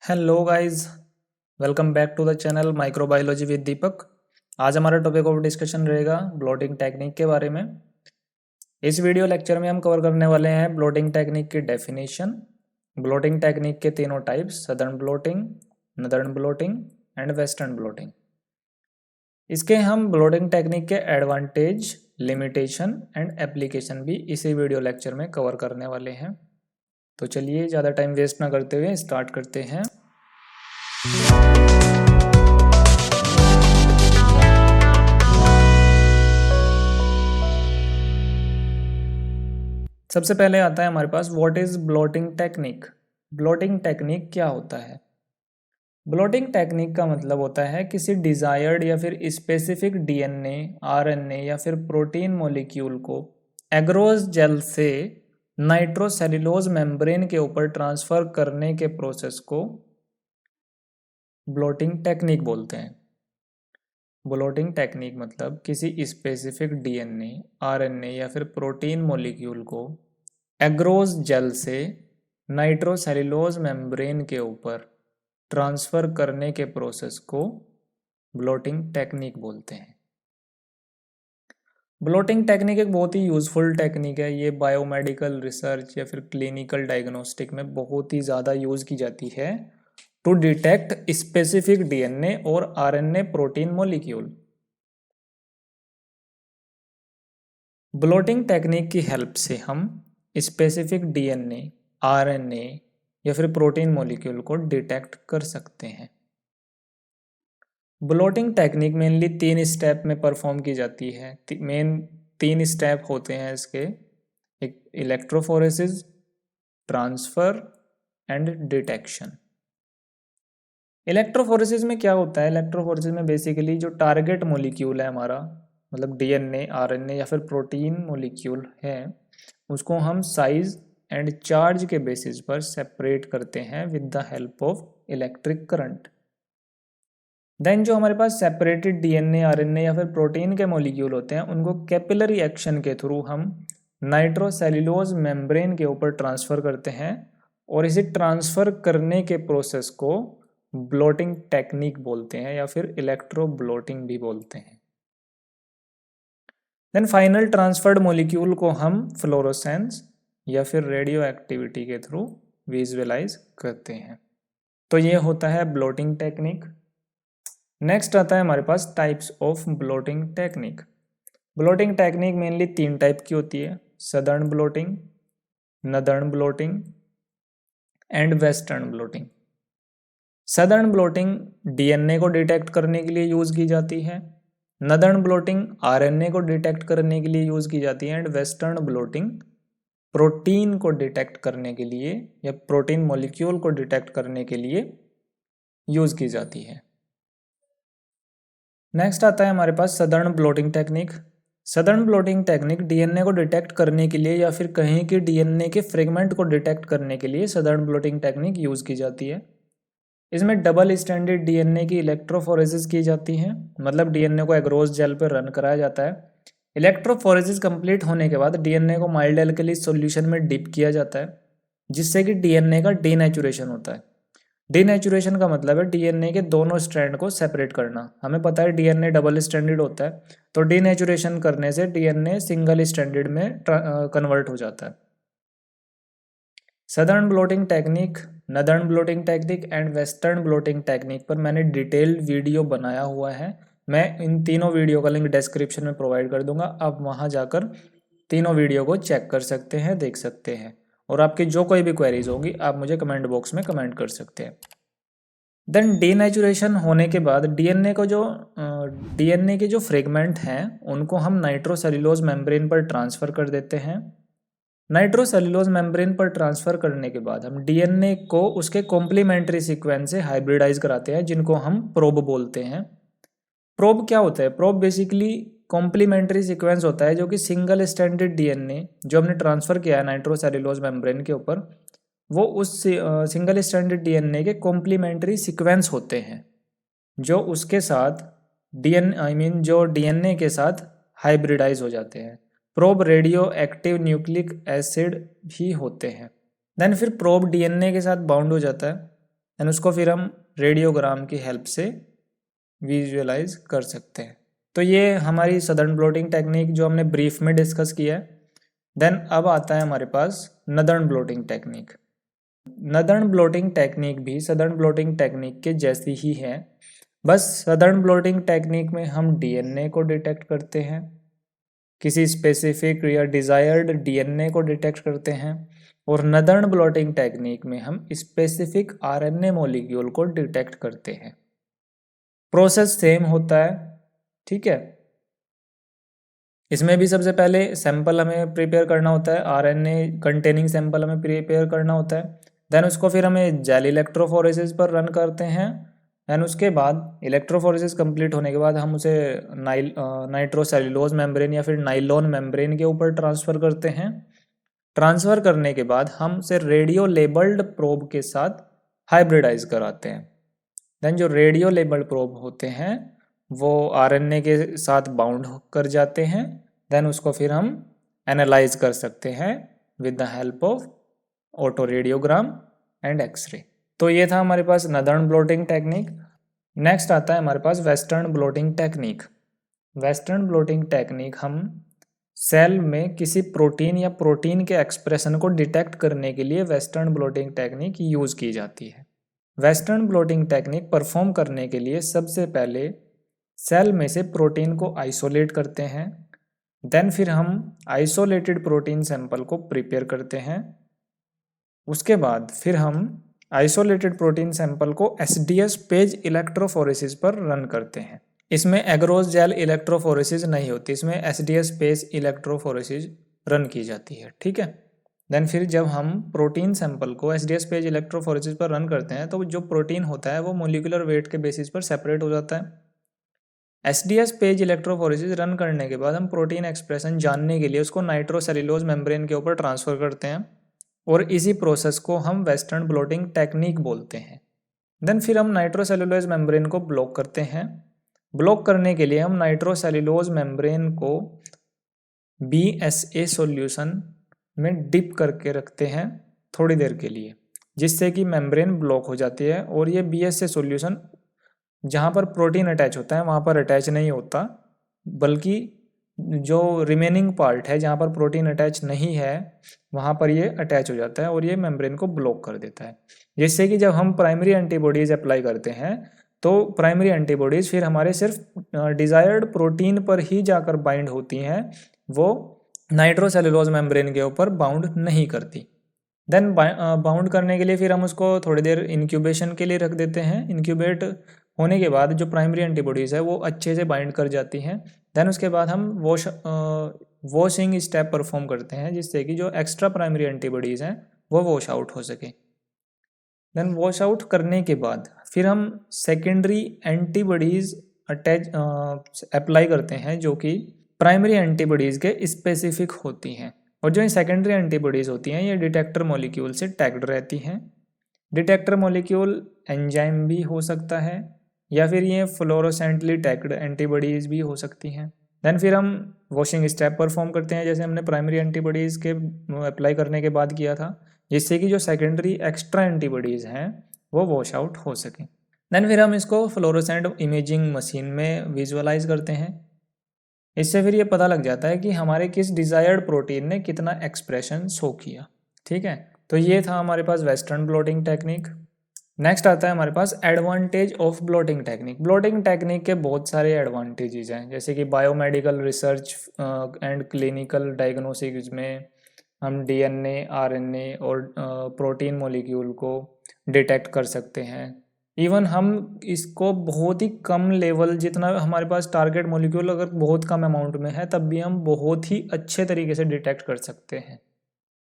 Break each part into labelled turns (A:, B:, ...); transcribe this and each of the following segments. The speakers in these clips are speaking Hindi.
A: Hello guys, welcome back to the channel microbiology with Deepak. आज हमारा टॉपिक ऑफ डिस्कशन रहेगा ब्लोटिंग टेक्निक के बारे में। इस वीडियो लेक्चर में हम कवर करने वाले हैं ब्लोटिंग टेक्निक की डेफिनेशन, ब्लोटिंग टेक्निक के तीनों types, southern blotting, northern blotting and western blotting. इसके हम ब्लोटिंग टेक्निक के एडवांटेज, लिमिटेशन एंड एप्लीकेशन भी इसी वीडियो लेक्चर में कवर करने वाले हैं। तो चलिए ज़्यादा टाइम वेस्ट ना करते हुए स्टार्ट करते हैं। सबसे पहले आता है हमारे पास what is blotting technique. Blotting technique क्या होता है? ब्लोटिंग टेक्निक का मतलब होता है किसी डिजायर्ड या फिर स्पेसिफिक डीएनए, आरएनए या फिर प्रोटीन मॉलिक्यूल को एग्रोस जेल से नाइट्रोसेल्यूलोज मेम्ब्रेन के ऊपर ट्रांसफर करने के प्रोसेस को ब्लोटिंग टेक्निक बोलते हैं। ब्लोटिंग टेक्निक मतलब किसी स्पेसिफिक डीएनए, आरएनए या फिर प्रोटीन मॉलिक्यूल को एग्रोस जेल से नाइट्रोसेल्यूलोज मेम्ब्रेन के ऊपर ट्रांसफर करने के प्रोसेस को ब्लोटिंग टेक्निक बोलते हैं। ब्लोटिंग टेक्निक एक बहुत ही यूजफुल टेक्निक है। ये बायोमेडिकल रिसर्च या फिर क्लिनिकल डायग्नोस्टिक में बहुत ही ज़्यादा यूज की जाती है टू डिटेक्ट स्पेसिफिक डीएनए और RNA protein molecule. Blotting technique की हेल्प से हम स्पेसिफिक डीएनए, आरएनए या फिर प्रोटीन मॉलिक्यूल को डिटेक्ट कर सकते हैं। ब्लोटिंग टेक्निक मेनली 3 स्टेप में परफॉर्म की जाती है। मेन 3 स्टेप होते हैं इसके, एक electrophoresis, transfer and detection. Electrophoresis में क्या होता है? इलेक्ट्रोफोरेसिस में बेसिकली जो टारगेट मॉलिक्यूल है हमारा, मतलब डीएनए, आरएनए या फिर प्रोटीन मॉलिक्यूल है, उसको हम साइज एंड चार्ज के बेसिस पर सेपरेट करते हैं with the help of electric current. Then जो हमारे पास सेपरेटेड डीएनए, आरएनए या फिर प्रोटीन के मॉलिक्यूल होते हैं, उनको कैपिलरी एक्शन के थ्रू हम नाइट्रोसेल्यूलोज मेम्ब्रेन के ऊपर ट्रांसफर करते हैं और इसे ट्रांसफर करने के प्रोसेस को ब्लोटिंग टेक्निक बोलते हैं या फिर इलेक्ट्रो ब्लोटिंग भी बोलते हैं। देन फाइनल ट्रांसफर्ड मॉलिक्यूल को हम फ्लोरोसेंस या फिर रेडियो एक्टिविटी के थ्रू विजुअलाइज करते हैं। तो ये होता है ब्लोटिंग टेक्निक। नेक्स्ट आता है हमारे पास types of blotting technique. Blotting technique mainly 3 type की होती है, southern blotting, northern blotting and western blotting. Southern blotting DNA को डिटेक्ट करने के लिए यूज की जाती है, नदर्न ब्लोटिंग आरएनए को डिटेक्ट करने के लिए यूज की जाती है एंड वेस्टर्न ब्लोटिंग प्रोटीन को डिटेक्ट करने के लिए या प्रोटीन मॉलिक्यूल को डिटेक्ट करने के लिए यूज की जाती है। नेक्स्ट आता है हमारे पास southern blotting technique. Southern blotting technique DNA को डिटेक्ट करने के लिए या फिर कहीं के डीएनए के फ्रेगमेंट को डिटेक्ट करने के लिए सदर्न ब्लोटिंग टेक्निक यूज की जाती है। इसमें डबल स्टैंडर्ड डीएनए की इलेक्ट्रोफोरेसिस की जाती है, मतलब डीएनए को एग्रोस जेल पर रन कराया जाता है। इलेक्ट्रोफोरेसिस कंप्लीट होने के बाद डीएनए को माइल्ड एल्कली सॉल्यूशन में डिप किया जाता है, जिससे कि डीएनए का डीनेचुरेशन होता है। डीनेचुरेशन का मतलब है डीएनए के दोनों स्ट्रैंड को सेपरेट करना। हमें पता है डीएनए डबल स्टैंडर्ड होता है, तो डीनेचुरेशन करने से डीएनए सिंगल स्टैंडर्ड में कन्वर्ट हो जाता है। Southern blotting technique, northern blotting technique and western blotting technique पर मैंने डिटेल्ड वीडियो बनाया हुआ है। मैं इन तीनों वीडियो का लिंक डिस्क्रिप्शन में प्रोवाइड कर दूंगा, आप वहां जाकर तीनों वीडियो को चेक कर सकते हैं, देख सकते हैं, और आपकी जो कोई भी क्वेरीज होगी आप मुझे कमेंट बॉक्स में कमेंट कर सकते हैं। देन डीनेचुरेशन होने के बाद डीएनए के जो फ्रेगमेंट हैं उनको हम नाइट्रोसेल्यूलोज मेम्ब्रेन पर ट्रांसफर कर देते हैं। नाइट्रोसेल्यूलोज मेम्ब्रेन पर ट्रांसफर करने के बाद हम डीएनए को उसके कॉम्प्लीमेंट्री सीक्वेंस से हाइब्रिडाइज कराते हैं, जिनको हम प्रोब बोलते हैं। प्रोब क्या होता है? प्रोब बेसिकली कॉम्प्लीमेंट्री सीक्वेंस होता है जो कि सिंगल स्टैंडर्ड डीएनए जो हमने ट्रांसफर किया है नाइट्रोसेल्यूलोज मेम्ब्रेन के ऊपर, वो उस सिंगल स्टैंडर्ड डीएनए के कॉम्प्लीमेंट्री सीक्वेंस होते हैं जो उसके साथ जो डीएनए के साथ हाइब्रिडाइज हो जाते हैं। Probe radio active nucleic acid भी होते हैं। देन फिर प्रोब डीएनए के साथ बाउंड हो जाता है एंड उसको फिर हम रेडियोग्राम की हेल्प से विजुअलाइज कर सकते हैं। तो ये हमारी सदर्न ब्लोटिंग टेक्निक जो हमने ब्रीफ में डिस्कस किया है। देन अब आता है हमारे पास northern blotting technique. Northern blotting technique भी सदर्न ब्लोटिंग टेक्निक के जैसी ही है, बस सदर्न ब्लोटिंग टेक्निक में हम डीएनए को डिटेक्ट करते हैं, किसी स्पेसिफिक या डिजायर्ड डीएनए को डिटेक्ट करते हैं, और नदर्न ब्लोटिंग टेक्निक में हम स्पेसिफिक आरएनए मॉलिक्यूल को डिटेक्ट करते हैं। प्रोसेस सेम होता है, ठीक है। इसमें भी सबसे पहले सैंपल हमें प्रिपेयर करना होता है, आरएनए कंटेनिंग सैंपल हमें प्रिपेयर करना होता है। देन उसको फिर हमें जेल इलेक्ट्रोफोरेसिस पर रन करते हैं। एंड उसके बाद इलेक्ट्रोफोरेसिस कंप्लीट होने के बाद हम उसे नाइट्रोसेल्यूलोज मेम्ब्रेन या फिर नाइलॉन मेम्ब्रेन के ऊपर ट्रांसफ़र करते हैं। ट्रांसफ़र करने के बाद हम उसे रेडियो लेबल्ड प्रोब के साथ हाइब्रिडाइज कराते हैं। देन जो रेडियो लेबल्ड प्रोब होते हैं वो आरएनए के साथ बाउंड कर जाते हैं। देन उसको फिर हम एनालाइज कर सकते हैं with the help of autoradiogram and X ray. तो ये था हमारे पास नदर्न ब्लोटिंग टेक्निक। नेक्स्ट आता है हमारे पास western blotting technique. Western blotting technique हम सेल में किसी प्रोटीन या प्रोटीन के एक्सप्रेशन को डिटेक्ट करने के लिए वेस्टर्न ब्लोटिंग टेक्निक यूज़ की जाती है। वेस्टर्न ब्लोटिंग टेक्निक परफॉर्म करने के लिए सबसे पहले सेल में से प्रोटीन को आइसोलेट करते हैं। देन फिर हम आइसोलेटेड प्रोटीन सैंपल को प्रिपेयर करते हैं। उसके बाद फिर हम आइसोलेटेड प्रोटीन सैंपल को एसडीएस पेज इलेक्ट्रोफोरेसिस पर रन करते हैं। इसमें एग्रोस जेल इलेक्ट्रोफोरेसिस नहीं होती, इसमें एसडीएस पेज इलेक्ट्रोफोरेसिस रन की जाती है, ठीक है। देन फिर जब हम प्रोटीन सैंपल को एसडीएस पेज इलेक्ट्रोफोरेसिस पर रन करते हैं तो जो प्रोटीन होता है वो मोलिकुलर वेट के बेसिस पर सेपरेट हो जाता है। एसडीएस पेज इलेक्ट्रोफोरेसिस रन करने के बाद हम प्रोटीन एक्सप्रेशन जानने के लिए उसको नाइट्रोसेल्यूलोज मेम्ब्रेन के ऊपर ट्रांसफ़र करते हैं, और इसी प्रोसेस को हम वेस्टर्न ब्लोटिंग टेक्निक बोलते हैं। देन फिर हम नाइट्रोसेल्यूलोज मेम्ब्रेन को ब्लॉक करते हैं। ब्लॉक करने के लिए हम नाइट्रोसेल्यूलोज मेम्ब्रेन को BSA सॉल्यूशन में डिप करके रखते हैं थोड़ी देर के लिए, जिससे कि मेम्ब्रेन ब्लॉक हो जाती है। और ये BSA सॉल्यूशन जहाँ पर प्रोटीन अटैच होता है वहाँ पर अटैच नहीं होता, बल्कि जो रिमेनिंग पार्ट है जहाँ पर प्रोटीन अटैच नहीं है वहाँ पर ये अटैच हो जाता है और ये मेम्ब्रेन को ब्लॉक कर देता है। जिससे कि जब हम प्राइमरी एंटीबॉडीज़ अप्लाई करते हैं तो प्राइमरी एंटीबॉडीज़ फिर हमारे सिर्फ डिज़ायर्ड प्रोटीन पर ही जाकर बाइंड होती हैं, वो नाइट्रोसेल्यूलोज मेम्ब्रेन के ऊपर बाउंड नहीं करती। देन बाउंड करने के लिए फिर हम उसको थोड़ी देर इंक्यूबेशन के लिए रख देते हैं। इंक्यूबेट होने के बाद जो प्राइमरी एंटीबॉडीज़ है वो अच्छे से बाइंड कर जाती हैं। देन उसके बाद हम वॉशिंग स्टेप परफॉर्म करते हैं, जिससे कि जो एक्स्ट्रा प्राइमरी एंटीबॉडीज़ हैं वो वॉश आउट हो सके। देन वॉश आउट करने के बाद फिर हम सेकेंडरी एंटीबॉडीज़ अप्लाई करते हैं जो कि प्राइमरी एंटीबॉडीज़ के स्पेसिफिक होती हैं। और जो ये सेकेंडरी एंटीबॉडीज़ होती हैं ये डिटेक्टर मॉलिक्यूल से टैग्ड रहती हैं। डिटेक्टर मॉलिक्यूल एंजाइम भी हो सकता है या फिर ये फ्लोरोसेंटली टैग्ड एंटीबॉडीज़ भी हो सकती हैं। देन फिर हम वॉशिंग स्टेप परफॉर्म करते हैं जैसे हमने प्राइमरी एंटीबॉडीज़ के अप्लाई करने के बाद किया था, जिससे कि जो सेकेंडरी एक्स्ट्रा एंटीबॉडीज़ हैं वो वॉश आउट हो सकें। देन फिर हम इसको फ्लोरोसेंट इमेजिंग मशीन में विजुअलाइज करते हैं। इससे फिर ये पता लग जाता है कि हमारे किस डिज़ायर्ड प्रोटीन ने कितना एक्सप्रेशन शो किया, ठीक है। तो ये था हमारे पास वेस्टर्न ब्लोटिंग टेक्निक। नेक्स्ट आता है हमारे पास advantage of blotting technique. Blotting technique के बहुत सारे एडवांटेजेस हैं, जैसे कि biomedical research and clinical diagnosis में हम डीएनए, आरएनए और प्रोटीन मॉलिक्यूल को डिटेक्ट कर सकते हैं। इवन हम इसको बहुत ही कम लेवल, जितना हमारे पास टारगेट मॉलिक्यूल अगर बहुत कम अमाउंट में है तब भी हम बहुत ही अच्छे तरीके से डिटेक्ट कर सकते हैं।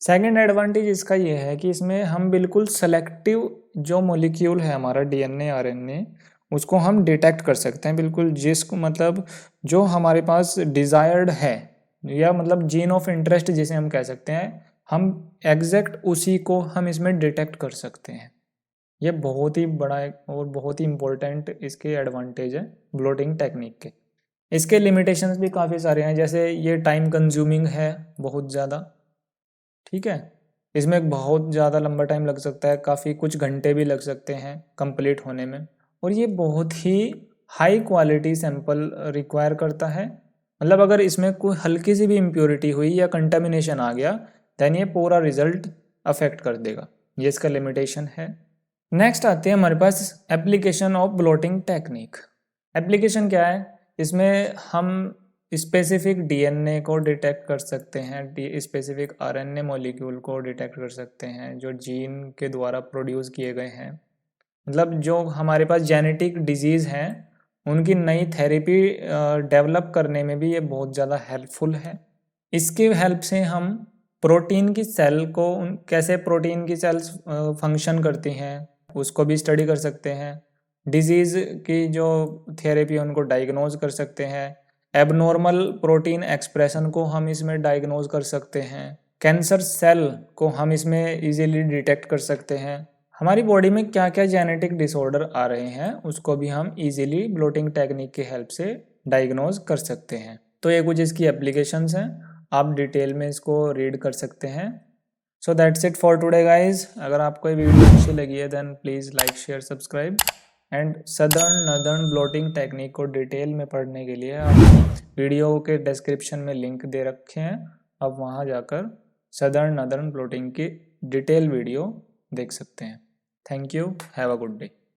A: सेकेंड एडवांटेज इसका ये है कि इसमें हम बिल्कुल सेलेक्टिव जो मॉलिक्यूल है हमारा डीएनए, आरएनए, उसको हम डिटेक्ट कर सकते हैं बिल्कुल, जिसको मतलब जो हमारे पास डिज़ायर्ड है या मतलब जीन ऑफ इंटरेस्ट जिसे हम कह सकते हैं, हम एग्जैक्ट उसी को हम इसमें डिटेक्ट कर सकते हैं। ये बहुत ही बड़ा और बहुत ही इम्पोर्टेंट इसके एडवांटेज है ब्लोटिंग टेक्निक के। इसके लिमिटेशंस भी काफ़ी सारे हैं, जैसे ये टाइम कंज्यूमिंग है बहुत ज़्यादा, ठीक है। इसमें एक बहुत ज़्यादा लंबा टाइम लग सकता है, काफ़ी कुछ घंटे भी लग सकते हैं कंप्लीट होने में। और ये बहुत ही हाई क्वालिटी सैंपल रिक्वायर करता है, मतलब अगर इसमें कोई हल्की सी भी इम्प्योरिटी हुई या कंटामिनेशन आ गया दैन ये पूरा रिजल्ट अफेक्ट कर देगा, ये इसका लिमिटेशन है। नेक्स्ट आते हैं हमारे पास application of blotting technique. Application क्या है, इसमें हम स्पेसिफिक डीएनए को डिटेक्ट कर सकते हैं, स्पेसिफिक आरएनए मॉलिक्यूल को डिटेक्ट कर सकते हैं जो जीन के द्वारा प्रोड्यूस किए गए हैं, मतलब जो हमारे पास जेनेटिक डिजीज़ हैं उनकी नई थेरेपी डेवलप करने में भी ये बहुत ज़्यादा हेल्पफुल है। इसकी हेल्प से हम प्रोटीन की सेल को कैसे प्रोटीन की सेल्स फंक्शन करती हैं उसको भी स्टडी कर सकते हैं, डिजीज़ की जो थेरेपी है उनको डायग्नोज कर सकते हैं, एबनॉर्मल प्रोटीन एक्सप्रेशन को हम इसमें डायग्नोज कर सकते हैं, कैंसर सेल को हम इसमें इजीली डिटेक्ट कर सकते हैं, हमारी बॉडी में क्या क्या जेनेटिक डिसऑर्डर आ रहे हैं उसको भी हम इजीली ब्लोटिंग टेक्निक की हेल्प से डायग्नोज कर सकते हैं। तो ये कुछ इसकी एप्लीकेशंस हैं, आप डिटेल में इसको रीड कर सकते हैं। So that's it for today guys. अगर आपको ये वीडियो अच्छी लगी है then please like share subscribe and southern northern blotting technique को डिटेल में पढ़ने के लिए आप वीडियो के डिस्क्रिप्शन में लिंक दे रखे हैं, आप वहाँ जाकर सदर्न नदर्न ब्लोटिंग की डिटेल वीडियो देख सकते हैं। Thank you, have a good day.